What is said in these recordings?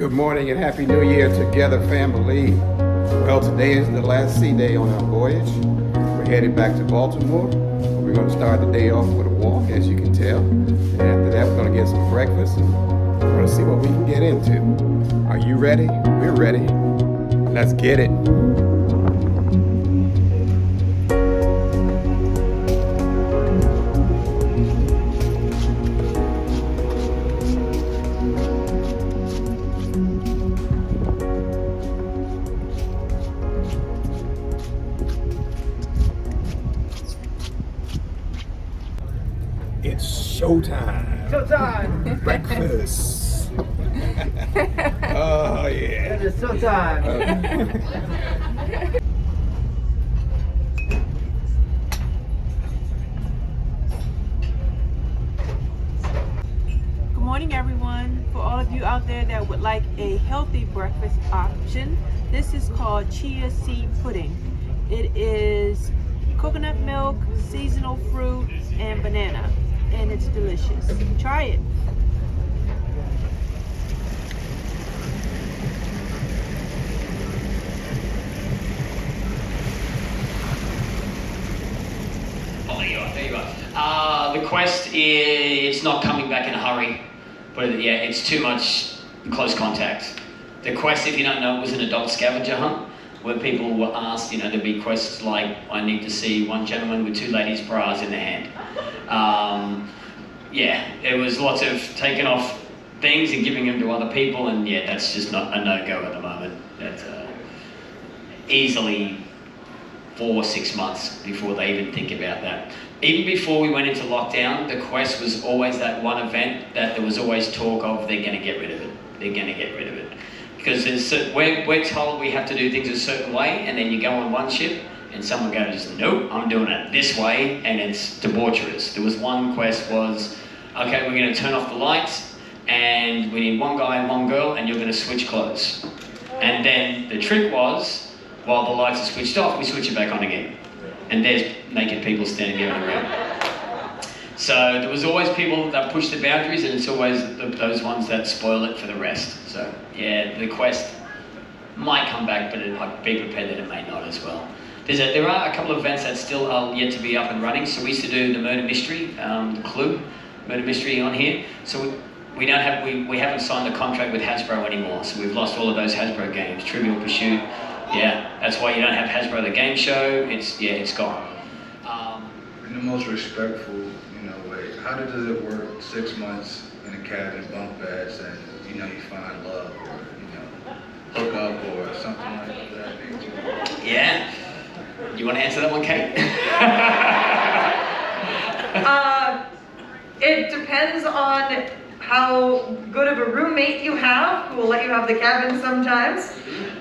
Good morning and Happy New Year together, family. Well, today is the last sea day on our voyage. We're headed back to Baltimore. We're going to start the day off with a walk, as you can tell. And after that, we're going to get some breakfast and we're going to see what we can get into. Are you ready? We're ready. Let's get it. It's showtime. Showtime! Breakfast. Oh, yeah. It is showtime. Good morning, everyone. For all of you out there that would like a healthy breakfast option, this is called chia seed pudding. It is coconut milk, seasonal fruit, and banana, and it's delicious. Try it. There you are. The quest is not coming back in a hurry, but yeah, it's too much close contact. The quest, if you don't know, was an adult scavenger hunt where people were asked, there'd be quests like, I need to see one gentleman with two ladies' bras in their hand. Yeah, it was lots of taking off things and giving them to other people, and yeah, that's just not a no-go at the moment. That's easily 4 or 6 months before they even think about that. Even before we went into lockdown, the quest was always that one event that there was always talk of, they're going to get rid of it. They're going to get rid of it. Because we're told we have to do things a certain way, and then you go on one ship, and someone goes, nope, I'm doing it this way, and it's debaucherous. There was one quest was, okay, we're going to turn off the lights, and we need one guy and one girl, and you're going to switch clothes. And then the trick was, while the lights are switched off, we switch it back on again. And there's naked people standing there in the room. So there was always people that push the boundaries, and it's always those ones that spoil it for the rest. So yeah, the quest might come back, but I'd be prepared that it may not as well. There are a couple of events that still are yet to be up and running. So we used to do the murder mystery, the clue murder mystery on here. So we haven't signed the contract with Hasbro anymore. So we've lost all of those Hasbro games, Trivial Pursuit. Yeah, that's why you don't have Hasbro the game show. It's gone. In the most respectful, way, how does it work? 6 months in a cabin, bunk beds, and you find love, or hook up, or something like that. Yeah. You want to answer that one, Kate? It depends on how good of a roommate you have, who will let you have the cabin sometimes.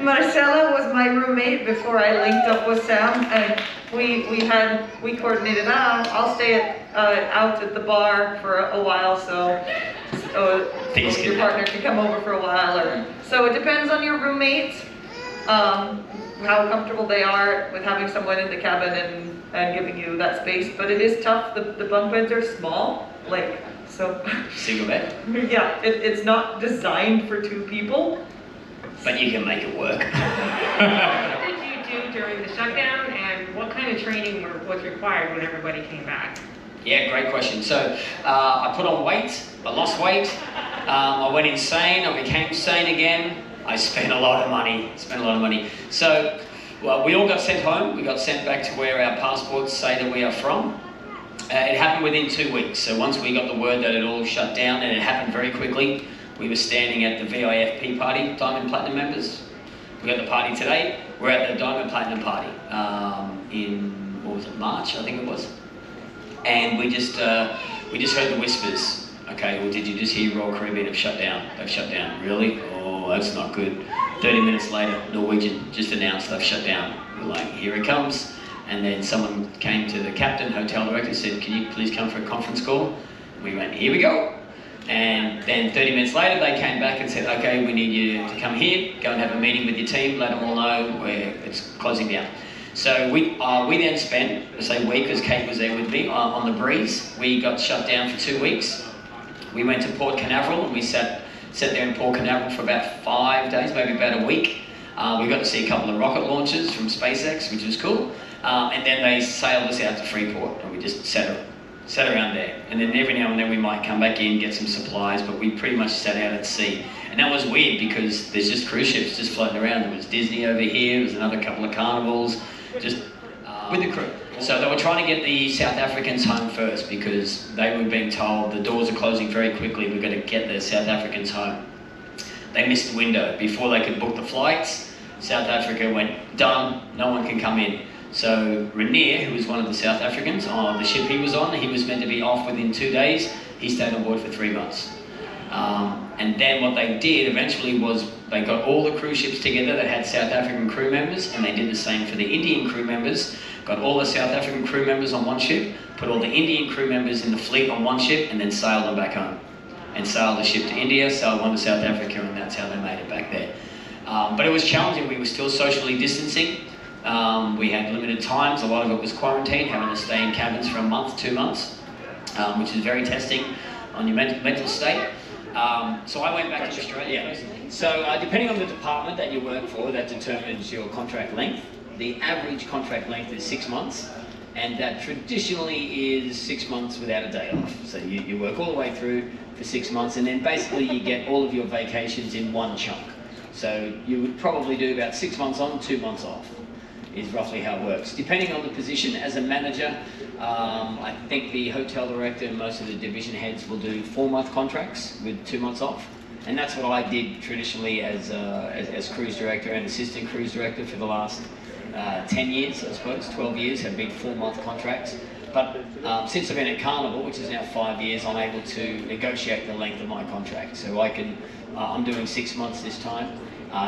Marcella was my roommate before I linked up with Sam, and we coordinated, I'll stay out at the bar for a while, so your partner can come over for a while. So it depends on your roommate, how comfortable they are with having someone in the cabin and giving you that space. But it is tough, the bunk beds are small, so. Single bed? Yeah, it's not designed for 2 people. But you can make it work. What did you do during the shutdown, and what kind of training was required when everybody came back? Yeah, great question. So I put on weight, I lost weight, I went insane, I became sane again. I spent a lot of money. So we all got sent home. We got sent back to where our passports say that we are from. It happened within 2 weeks. So once we got the word that it all shut down, and it happened very quickly, we were standing at the VIFP party, Diamond Platinum members. We got the party today. We're at the Diamond Platinum party in, March, I think it was. And we just heard the whispers. Okay, well, did you just hear Royal Caribbean have shut down? They've shut down. Really? Oh, that's not good. 30 minutes later, Norwegian just announced they've shut down. We're like, here it comes. And then someone came to the captain, hotel director, said, can you please come for a conference call? We went, here we go. And then 30 minutes later, they came back and said, okay, we need you to come here, go and have a meeting with your team, let them all know where it's closing down. So we then spent, I say we because Kate was there with me, on the breeze. We got shut down for 2 weeks. We went to Port Canaveral and we sat Sat there in Port Canaveral for about 5 days, maybe about a week. We got to see a couple of rocket launches from SpaceX, which was cool. And then they sailed us out to Freeport, and we just sat around there. And then every now and then we might come back in, get some supplies, but we pretty much sat out at sea. And that was weird because there's just cruise ships just floating around. There was Disney over here, there was another couple of Carnivals, just with the crew. So they were trying to get the South Africans home first because they were being told the doors are closing very quickly, we've got to get the South Africans home. They missed the window. Before they could book the flights, South Africa went, done, no one can come in. So Rainier, who was one of the South Africans on the ship he was on, he was meant to be off within 2 days. He stayed on board for 3 months. And then what they did eventually was they got all the cruise ships together that had South African crew members, and they did the same for the Indian crew members. Got all the South African crew members on one ship, put all the Indian crew members in the fleet on one ship, and then sailed them back home. And sailed the ship to India, sailed one to South Africa, and that's how they made it back there. But it was challenging. We were still socially distancing. We had limited times. A lot of it was quarantine, having to stay in cabins for a month, 2 months, which is very testing on your mental state. So I went back to Australia. So depending on the department that you work for, that determines your contract length. The average contract length is 6 months, and that traditionally is 6 months without a day off. So you work all the way through for 6 months, and then basically you get all of your vacations in one chunk. So you would probably do about 6 months on, 2 months off, is roughly how it works. Depending on the position as a manager, I think the hotel director and most of the division heads will do 4-month contracts with 2 months off. And that's what I did traditionally as cruise director and assistant cruise director for the last 10 years, I suppose, 12 years have been 4-month contracts. But since I've been at Carnival, which is now 5 years, I'm able to negotiate the length of my contract. So I'm doing 6 months this time.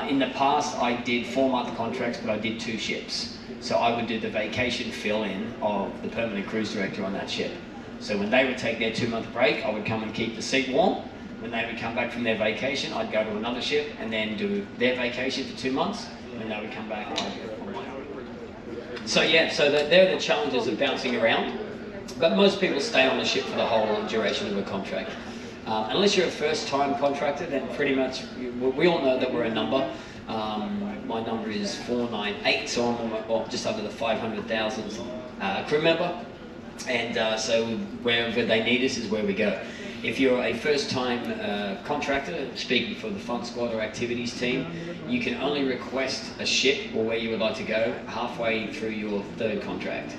In the past, I did 4-month contracts, but I did 2 ships. So I would do the vacation fill-in of the permanent cruise director on that ship. So when they would take their 2-month break, I would come and keep the seat warm. When they would come back from their vacation, I'd go to another ship and then do their vacation for 2 months. When they would come back, I'd go on my own. So yeah, so they're the challenges of bouncing around. But most people stay on the ship for the whole duration of a contract. Unless you're a first-time contractor, then pretty much, we all know that we're a number. My number is 498, so I'm just under the 500,000th crew member. And so wherever they need us is where we go. If you're a first-time contractor, speaking for the front squad or activities team, you can only request a ship or where you would like to go halfway through your 3rd contract.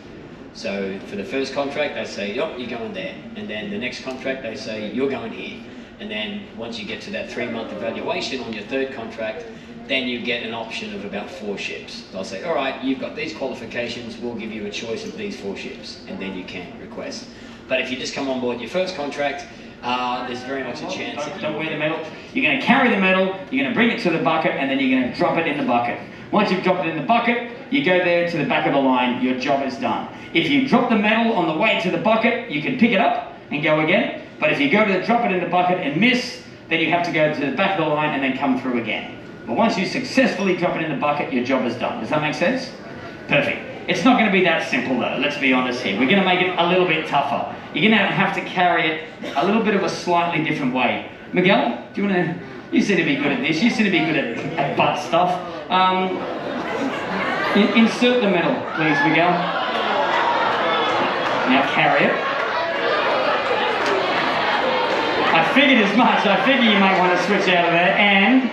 So for the first contract, they say, yep, you're going there. And then the next contract, they say, you're going here. And then once you get to that 3-month evaluation on your 3rd contract, then you get an option of about 4 ships. They'll say, all right, you've got these qualifications, we'll give you a choice of these 4 ships. And then you can request. But if you just come on board your first contract, there's very much a chance. Don't wear the medal. You're going to carry the medal, you're going to bring it to the bucket, and then you're going to drop it in the bucket. Once you've dropped it in the bucket, you go there to the back of the line, your job is done. If you drop the medal on the way to the bucket, you can pick it up and go again. But if you go to drop it in the bucket and miss, then you have to go to the back of the line and then come through again. But once you successfully drop it in the bucket, your job is done. Does that make sense? Perfect. It's not going to be that simple though, let's be honest here. We're going to make it a little bit tougher. You're going to have to carry it a little bit of a slightly different way. Miguel, do you want to... You seem to be good at this. You seem to be good at butt stuff. Insert the medal, please, Miguel. Now carry it. I figured as much. I figured you might want to switch out of there. And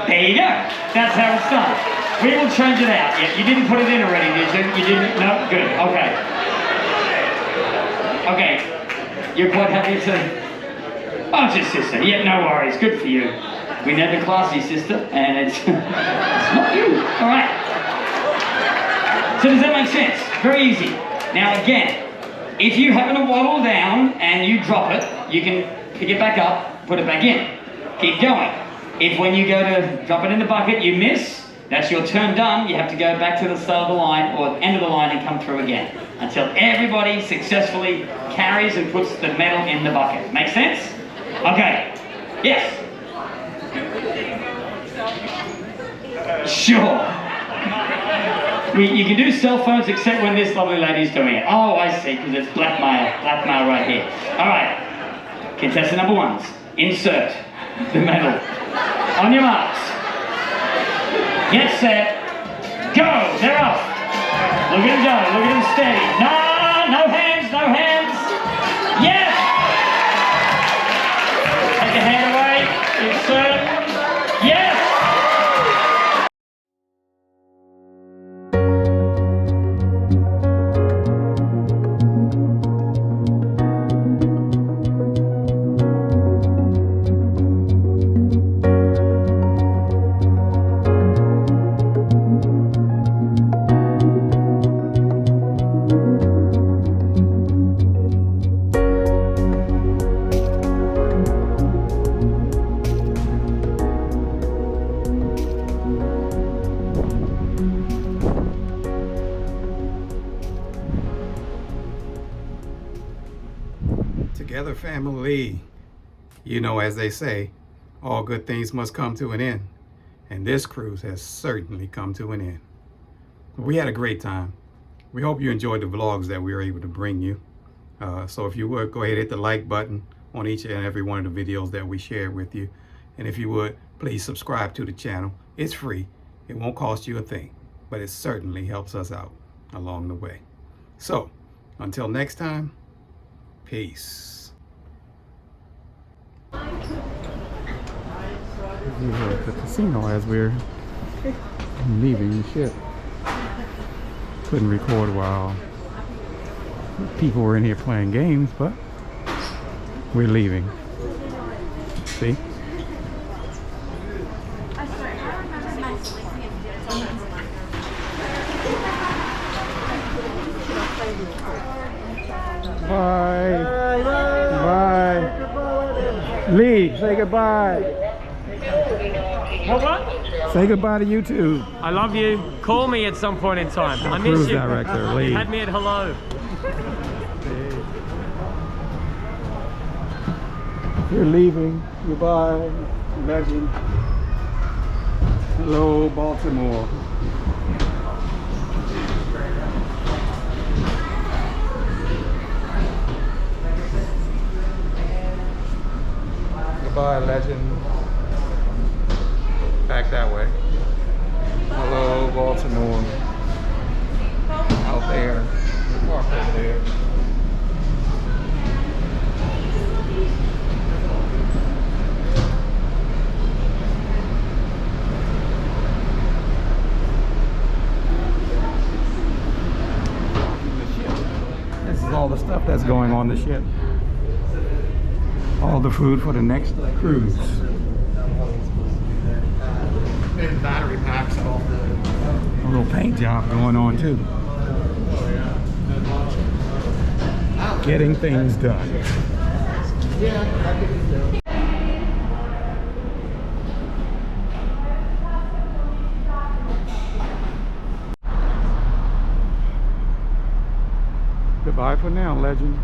there you go. That's how it's done. We will change it out. Yeah, you didn't put it in already, did you? You didn't? No? Good. Okay. Okay. You're quite happy to... Oh, it's your sister. Yeah, no worries. Good for you. We know the classy sister, and it's not you. All right. So does that make sense? Very easy. Now again, if you happen to waddle down and you drop it, you can pick it back up, put it back in. Keep going. If when you go to drop it in the bucket, you miss, that's your turn done. You have to go back to the start of the line or end of the line and come through again until everybody successfully carries and puts the medal in the bucket. Make sense? Okay. Yes. Sure. You can do cell phones except when this lovely lady's doing it. Oh, I see, because it's blackmail right here. All right. Contestant number 1's insert the medal. On your marks. Get set. Go! They're off. Look at him go. Look at him steady. No hands, no hands. Yes! Take a hand away. Insert. Yes! Together, family. You know, as they say, all good things must come to an end. And this cruise has certainly come to an end. We had a great time. We hope you enjoyed the vlogs that we were able to bring you. So if you would, go ahead and hit the like button on each and every one of the videos that we shared with you. And if you would, please subscribe to the channel. It's free. It won't cost you a thing, but it certainly helps us out along the way. So until next time, peace. We were at the casino as we're leaving the ship. Couldn't record while people were in here playing games, but we're leaving. See? Bye. Bye. Lee, say goodbye. What? Say goodbye to YouTube. I love you. Call me at some point in time. I miss Cruise you. director, Lee. You had me at hello. You're leaving. Goodbye, legend. Hello, Baltimore. Goodbye, legend. Back that way. Hello, Baltimore. Out there. Park over there. This is all the stuff that's going on the ship. All the food for the next cruise. And battery packs and all. A little paint job going on too. Getting things done. Goodbye for now, legend.